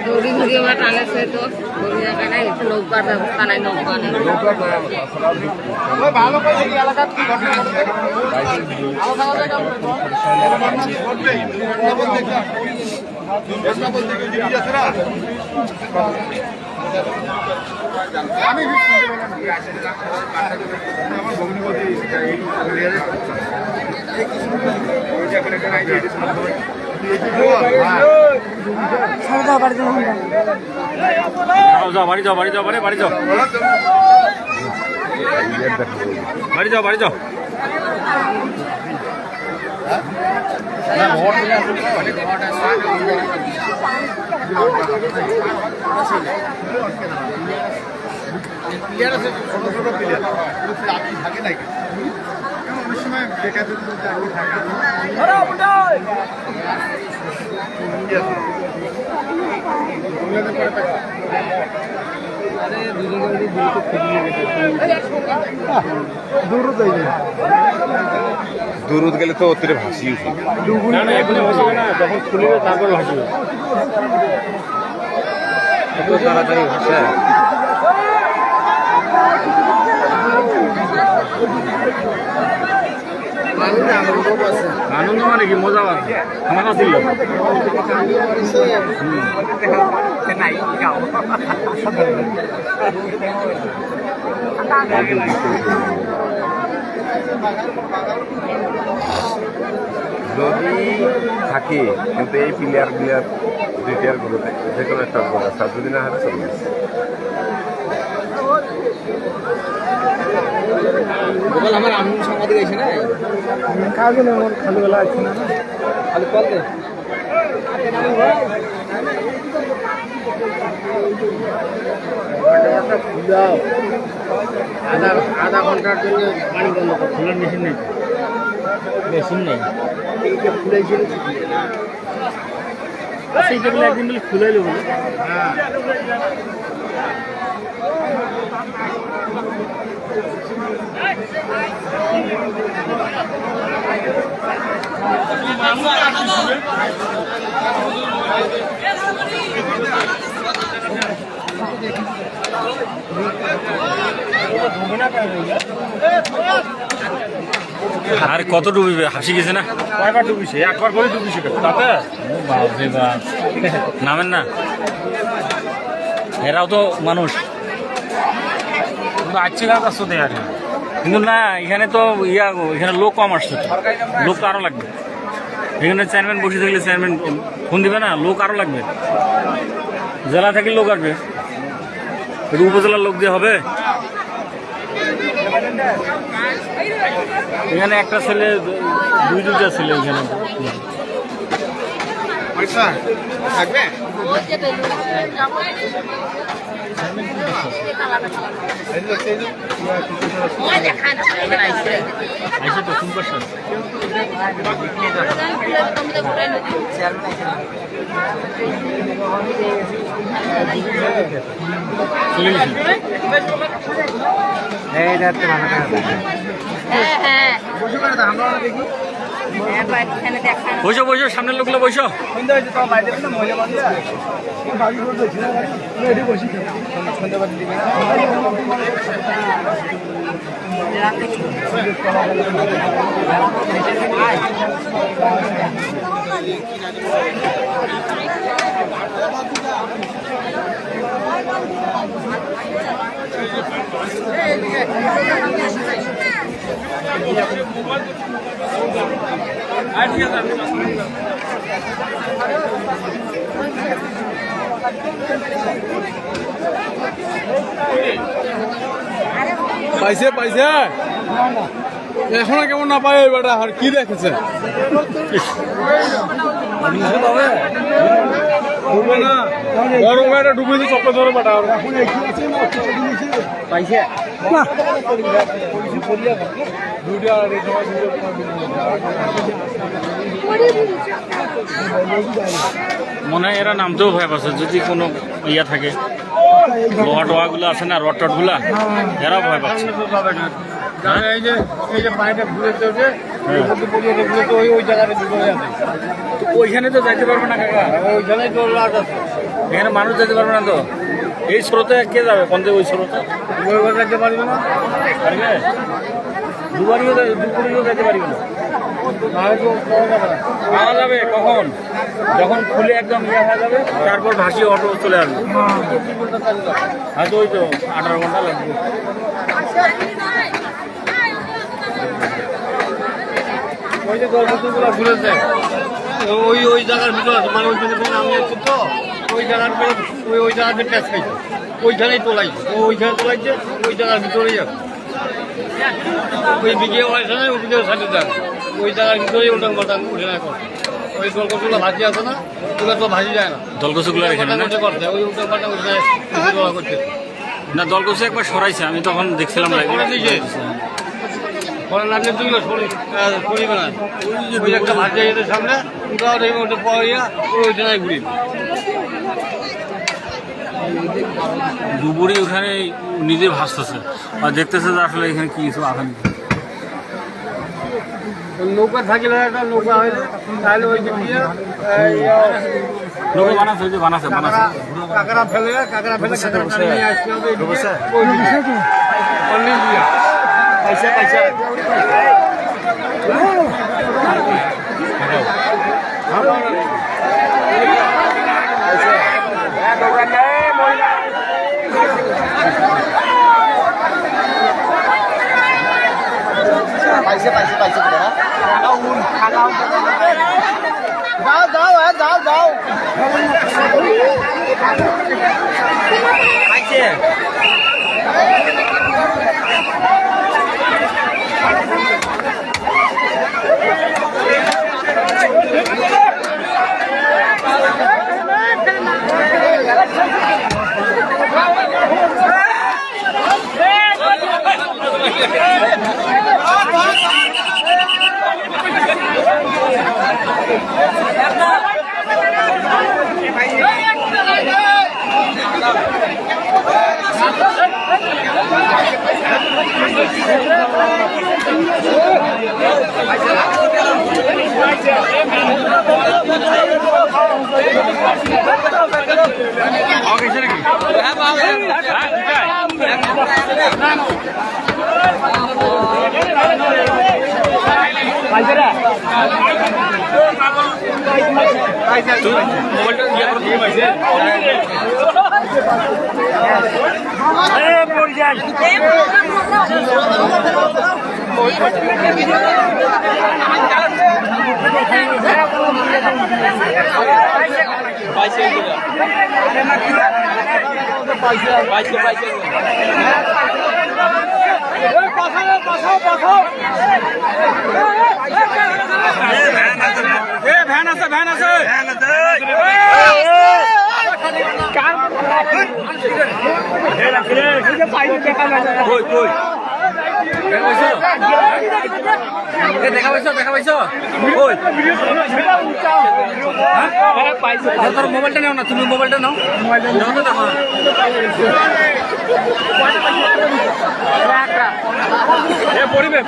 [SPEAKER 3] দড়ি ধরে আমরা টানেছে তো দড়ি টানাই নৌকার ব্যবস্থা নাই নৌকা নেই
[SPEAKER 6] ভালো করে এলাকা কি ঘটনা আমি আমার ভগ্নিপতি
[SPEAKER 2] যাও বাড়ি যাও বাড়ি যাও বাড়ি যাও বাড়ি যাও বাড়ি যাও
[SPEAKER 6] প্লেয়ার আছে ছোট ছোট প্লেয়ার চাকরি থাকে নাকি অনেক সময় বেকারদের চাকরি থাকে দূরত গেলে তো অতিরে ভাসি
[SPEAKER 2] যখন খুলবে তারপর ভাসবে
[SPEAKER 6] তাড়াতাড়ি ভাষা
[SPEAKER 2] আনন্দ মানে কি মজা আছে আমার ছিল
[SPEAKER 6] যদি থাকে কিন্তু এই প্লেয়ার দুইটার গুলোতে যে কোনো একটা গোল আছে আর যদি না হারে চলে গেছে
[SPEAKER 7] আমার আমি সাংবাদিক আছে না
[SPEAKER 8] কাজে না আমার খালিবেলা আছে না
[SPEAKER 7] খালি কল দে
[SPEAKER 8] আধা ঘন্টার জন্য পানি বন্ধ করে
[SPEAKER 2] খোলার মেশিন নেই
[SPEAKER 8] মেশিন নেই এইটা ফুলেছিল
[SPEAKER 2] একদিন বলে খুলাইলো বলে আর কত ডুবিবে হাসি গেছে না
[SPEAKER 5] কয়বার ডুবিছে একবার করে ডুবিছে তাতে
[SPEAKER 2] বাপরে বাপ নামেন না এরাও তো মানুষ
[SPEAKER 5] আচ্ছা গাছ আসতো দেয়
[SPEAKER 2] কিন্তু না এখানে তো এখানে লোক কম আসছে তো। লোক তো আরো লাগবে এখানে চেয়ারম্যান বসে থাকলে চেয়ারম্যান ফোন দিবে না লোক আরো লাগবে জেলা থেকে লোক আসবে একটু উপজেলার লোক দিয়ে হবে এখানে একটা ছেলে দুইটা ছেলে এখানে
[SPEAKER 8] থাকবে
[SPEAKER 2] আইসে তো ফোন করছেন চলে গেছি বসো বসো সামনের লোকগুলো বসো
[SPEAKER 5] পাইছে পাইছে এখনো কেমন না পাই বেটা আর কি দেখেছে বড় বেটা ডুবেছে চপে ধরে বেটা
[SPEAKER 2] পাইছে মনে হয় এরা নামতেও ভয় পাচ্ছে যদি কোনো ইয়া থাকে লোহা টোহাগুলো আছে না রড টটগুলা এরাও ভয় পাচ্ছে
[SPEAKER 8] এই যে পানিটা ঘুরে চলছে ওই জায়গাটা ডুবে আছে
[SPEAKER 2] ওইখানে তো যাইতে পারবে না কাকা
[SPEAKER 8] ওইখানে তো লাট আছে
[SPEAKER 2] এখানে মানুষ যেতে পারবে না তো এই স্রোতে কে যাবে পঞ্চে ওই স্রোতে
[SPEAKER 8] ওই যেতে পারবে না
[SPEAKER 2] পারবে দুপুরেও যেতে পারবে না পাওয়া যাবে কখন যখন খুলে একদম ইয়ে হয়ে যাবে তারপর ভাসিয়ে অটো চলে আসবে হয়তো ওই তো 18 ঘন্টা লাগবে
[SPEAKER 8] ওই যে গল্পগুলো ঘুরেছে ওই জায়গার ভিতরে আছে মানে ওই জন্য আমি একটু তো ওই জায়গার ওই জায়গাতে ট্যাচ খাইছে ওইখানেই তোলাইছে ওইখানে তোলাইছে ওই জায়গার ভিতরেই আছে ওই দিকে হয়েছে না ওই দিকে সাইডে যান ওই জায়গার ভিতরেই ওটা গোটাং উঠে না করে ওই দলকগুলো ভাজি আছে না ওগুলো তো ভাজি যায় না
[SPEAKER 2] দলকসুগুলো এখানে না
[SPEAKER 8] করছে ওই উল্টো পাল্টা উঠে করছে
[SPEAKER 2] না দলকসু একবার সরাইছে আমি তখন দেখছিলাম
[SPEAKER 8] পরে লাগলে তুই সরিবে না ওই একটা ভাজি আছে সামনে ওটাও দেখবে ওটা পড়িয়া ওইটা নাই ঘুরি
[SPEAKER 2] ডুবুরি ওখানে নিজে ভাসতেছে আর দেখতেছে যে আসলে এখানে কি কিছু আঘাত
[SPEAKER 8] নৌকা থাকিলে একটা নৌকা হয়েছে তাহলে ওই দিক দিয়ে
[SPEAKER 2] নৌকা বানাচ্ছে ওই যে বানাচ্ছে
[SPEAKER 8] কাঁকড়া ফেলে কাঁকড়া নিয়ে আসতে হবে পয়সা পয়সা
[SPEAKER 7] পাইছে পাইছে পাইছে
[SPEAKER 8] যাও যাও যাও যাও
[SPEAKER 7] পাইছে
[SPEAKER 8] Come on.
[SPEAKER 1] দেখা পাইছো তোর মোবাইলটা নাও না, তুমি মোবাইলটা নাও। পরিবে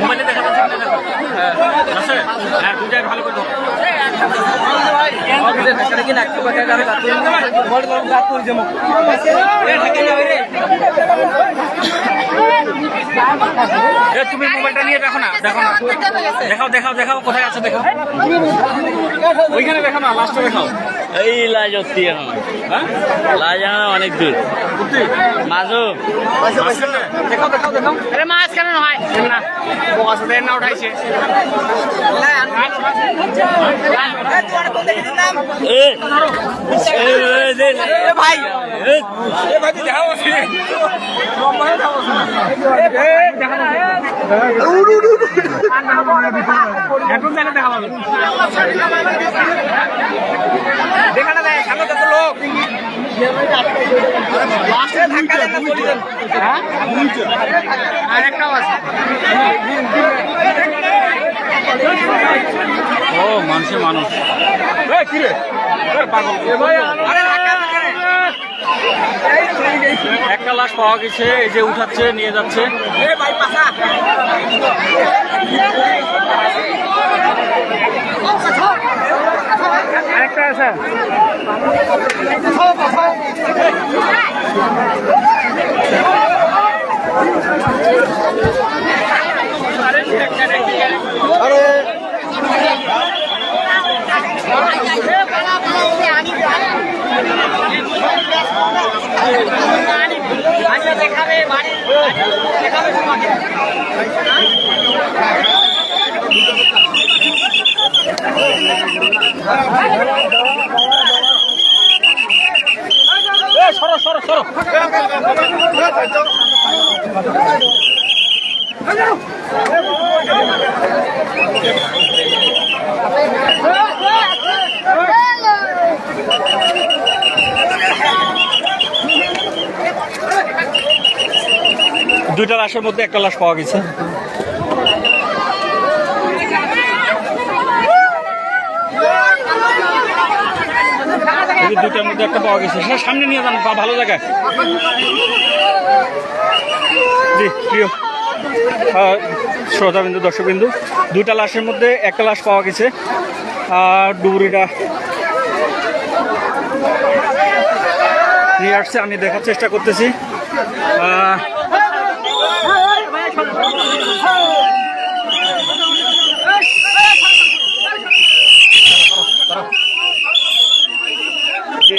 [SPEAKER 1] মোবাইলে দেখা পাচ্ছি হ্যাঁ দুটাই ভালো করে তুমি মোবাইলটা নিয়ে দেখো না দেখাও কোথায় আছে দেখাও, ওইখানে দেখো না, লাস্টে দেখাও।
[SPEAKER 2] এই লাজ অতি এখন লাজ অনেক দূর মাঝো
[SPEAKER 1] দেখাও আরে মাছ কেন হয় না বোকা সাথে না উঠাইছে ভাই দেখাও এখন জানে দেখা পাবে দেখা না যায় সামনে কত লোক ধাক্কা দেন না চলে যান। আর একটাও আছে
[SPEAKER 2] ও মানুষে মানুষ
[SPEAKER 5] কিরে
[SPEAKER 2] একটা লাশ পাওয়া গেছে, এই যে উঠাচ্ছে নিয়ে যাচ্ছে।
[SPEAKER 1] আরেকটা আছে দেখাবে
[SPEAKER 2] সরো দুইটা লাশের মধ্যে একটা লাশ পাওয়া গেছে। দুইটার মধ্যে একটা পাওয়া গেছে, সেটা সামনে নিয়ে যান ভালো জায়গায়। জি প্রিয় শ্রোতাবিন্দু দর্শকবিন্দু, দুইটা লাশের মধ্যে একটা লাশ পাওয়া গেছে আর ডুবুরিটা নিয়ে আসছে, আমি দেখার চেষ্টা করতেছি।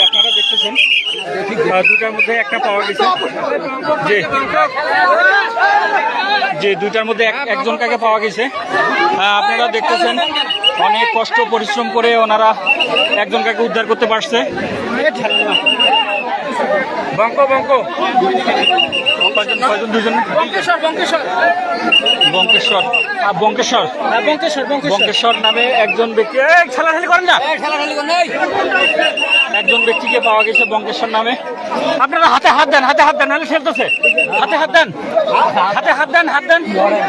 [SPEAKER 2] আপনারা দেখতেছেন দুটার মধ্যে একটা পাওয়া গেছে, যে দুইটার মধ্যে একজন কাকে পাওয়া গেছে। আপনারা দেখতেছেন অনেক কষ্ট পরিশ্রম করে ওনারা একজন কাকে উদ্ধার করতে পারছে। দুজন বঙ্কেশ্বর নামে একজন ব্যক্তি। খেলাখালি করেন না। একজন ব্যক্তিকে পাওয়া গেছে বঙ্কেশ্বর নামে। আপনারা হাতে হাত দেন, হাতে হাত দেন, নাহলে ফেলতেছে। হাতে হাত দেন, হাতে হাত দেন, হাত দেন,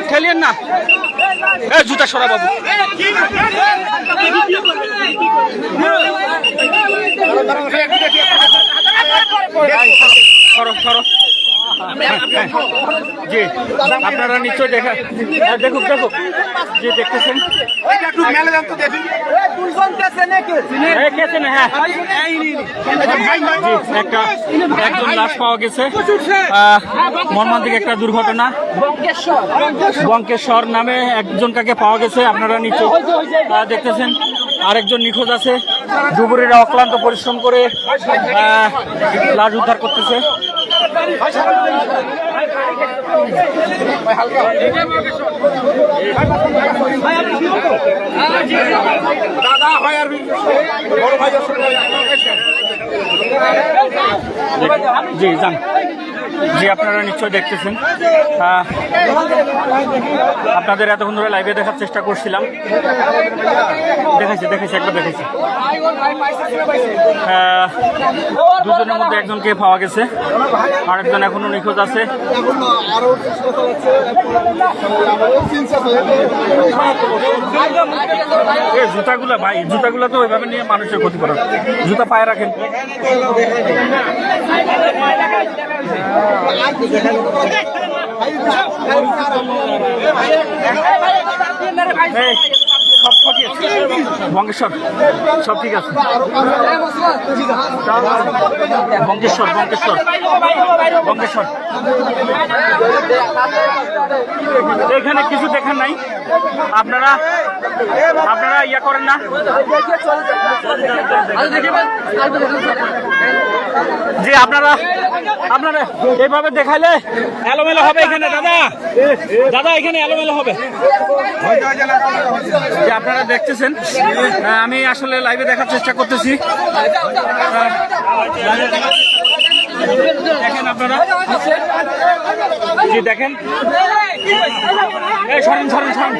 [SPEAKER 2] ঠেলিয়েন না। এ জুতা সরা বাবু। সরো সরো। জি আপনারা নিশ্চয় দেখুক দেখুক যে দেখতেছেন একজন লাশ পাওয়া গেছে। মর্মান্তিক একটা দুর্ঘটনা। বঙ্কেশ্বর নামে একজনকে পাওয়া গেছে, আপনারা নিশ্চয় দেখতেছেন। আরেকজন নিখোঁজ আছে। ডুবুরিরা অক্লান্ত পরিশ্রম করে লাশ উদ্ধার করতেছে। জি যান। জি আপনারা নিশ্চয় দেখতেছেন। আপনাদের এতক্ষণ ধরে লাইভে দেখার চেষ্টা করছিলাম। দেখাইছি একবার দেখাইছি। দুজনের মধ্যে একজনকে পাওয়া গেছে, আরেকজন এখনো নিখোঁজ আছে। জুতাগুলা ভাই, জুতাগুলা তো ওইভাবে নিয়ে মানুষের ক্ষতি করে। জুতা পায়ে রাখেন। সব ঠিক আছে বঙ্কেশ্বর, সব ঠিক আছে। বঙ্কেশ্বর বঙ্কেশ্বর বঙ্কেশ্বর এখানে কিছু দেখার নাই। আপনারা ইয়া করেন না। জি আপনারা এইভাবে দেখাইলে এলোমেলো হবে এখানে। দাদা এখানে এলোমেলো হবে। যে আপনারা দেখতেছেন, আমি আসলে লাইভে দেখার চেষ্টা করতেছি। দেখেন আপনারা, জি দেখেন। সরেন সরেন সরেন।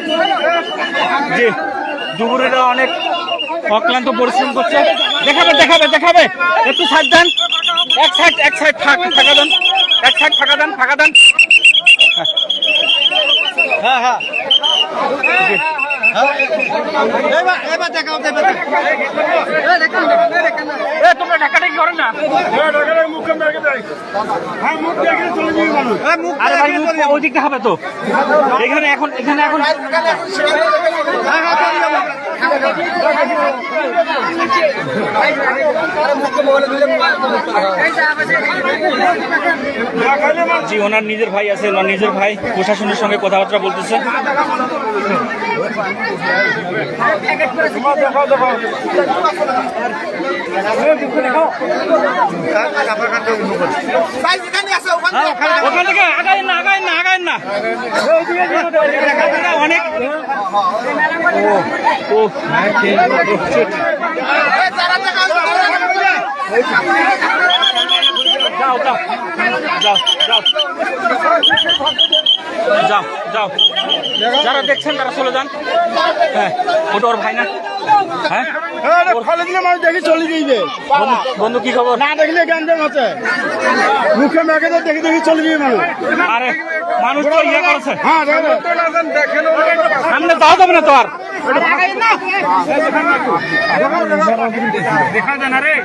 [SPEAKER 2] জি ডুবুরিরা অনেক অক্লান্ত পরিশ্রম করছে। দেখাবে একটু সাইড দেন। এক সাইড ফাঁকা দেন। এক সাইড ফাঁকা দেন। হ্যাঁ তোমরা ঢাকাটাকি করেন না। আরে ভাই ওই দিকটা হবে তো। এখানে এখন জি ওনার নিজের ভাই আছে, ওনার নিজের ভাই প্রশাসনের সঙ্গে কথাবার্তা বলতেছে। ওখান থেকে আগাইন না। অনেক যাও যারা দেখছেন তারা চলে যান। হ্যাঁ ওটা ওর ভাই না। হ্যাঁ দেখি চলে যাইবে। বন্ধু কি খবর? না দেখলে গ্যাঞ্জাম আছে, মুখে মেখে দেখি চলে যাবে মানুষ। আরে মানুষ তো ইয়ে করেছে। হ্যাঁ সামনে যাওয়া যাবে না তো আর। দেখা যায় না রে।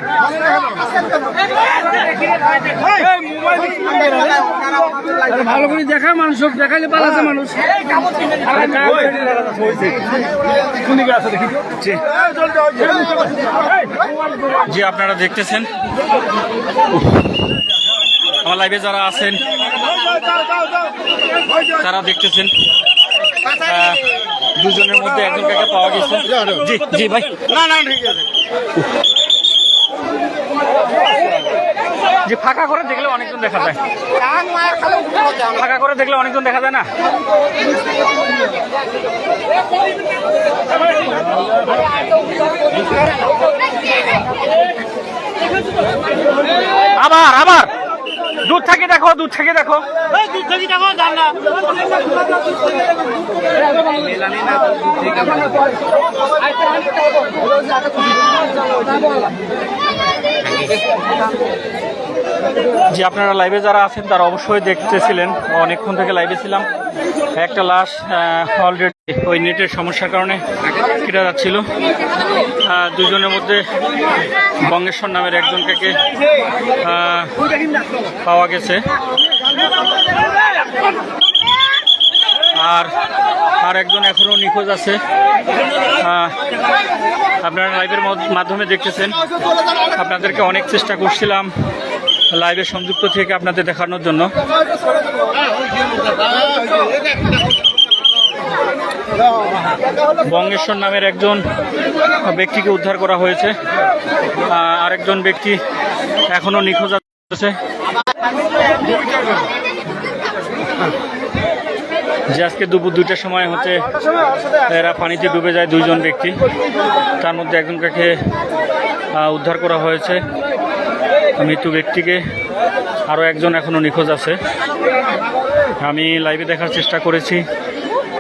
[SPEAKER 2] ভালো করে দেখা, মানুষ দেখাইলে পালাছে মানুষ। জি আপনারা দেখতেছেন, আমার লাইভে যারা আছেন তারা দেখতেছেন দুজনের মধ্যে একজনকে পাওয়া গেছে। জি ভাই না ঠিক আছে। যে ফাঁকা করে দেখলে অনেকজন দেখা যায়। ফাঁকা করে দেখলে অনেকজন দেখা যায় না। আবার দূর থেকে দেখো জান না। যে আপনারা লাইভে যারা আছেন তারা অবশ্যই দেখতেছিলেন, অনেকক্ষণ থেকে লাইভে ছিলাম। একটা লাশ অলরেডি ওই নেটের সমস্যার কারণে কেটে যাচ্ছিল। দুজনের মধ্যে বঙ্গেশ্বর নামের একজনকে পাওয়া গেছে, আর একজন এখনো নিখোঁজ আছে। আপনারা লাইভের মাধ্যমে দেখতেছেন, আপনাদেরকে অনেক চেষ্টা করছিলাম লাইভে সংযুক্ত থেকে আপনাদের দেখানোর জন্য। বঙ্গেশ্বর নামের একজন ব্যক্তিকে উদ্ধার করা হয়েছে, আরেকজন ব্যক্তি এখনো নিখোঁজ আছে। যে আজকে দুপুর 2টার সময় হচ্ছে এরা পানিতে ডুবে যায়, 2জন ব্যক্তি, তার মধ্যে একজনকে উদ্ধার করা হয়েছে মৃত ব্যক্তিকে, আরও একজন এখনো নিখোঁজ আছে। আমি লাইভে দেখার চেষ্টা করেছি,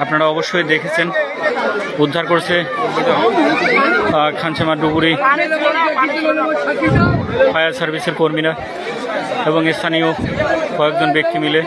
[SPEAKER 2] আপনারা অবশ্যই দেখেছেন। উদ্ধার করছে খানসামা ডুবুরি ফায়ার সার্ভিসের কর্মীরা এবং স্থানীয় কয়েকজন ব্যক্তি মিলে।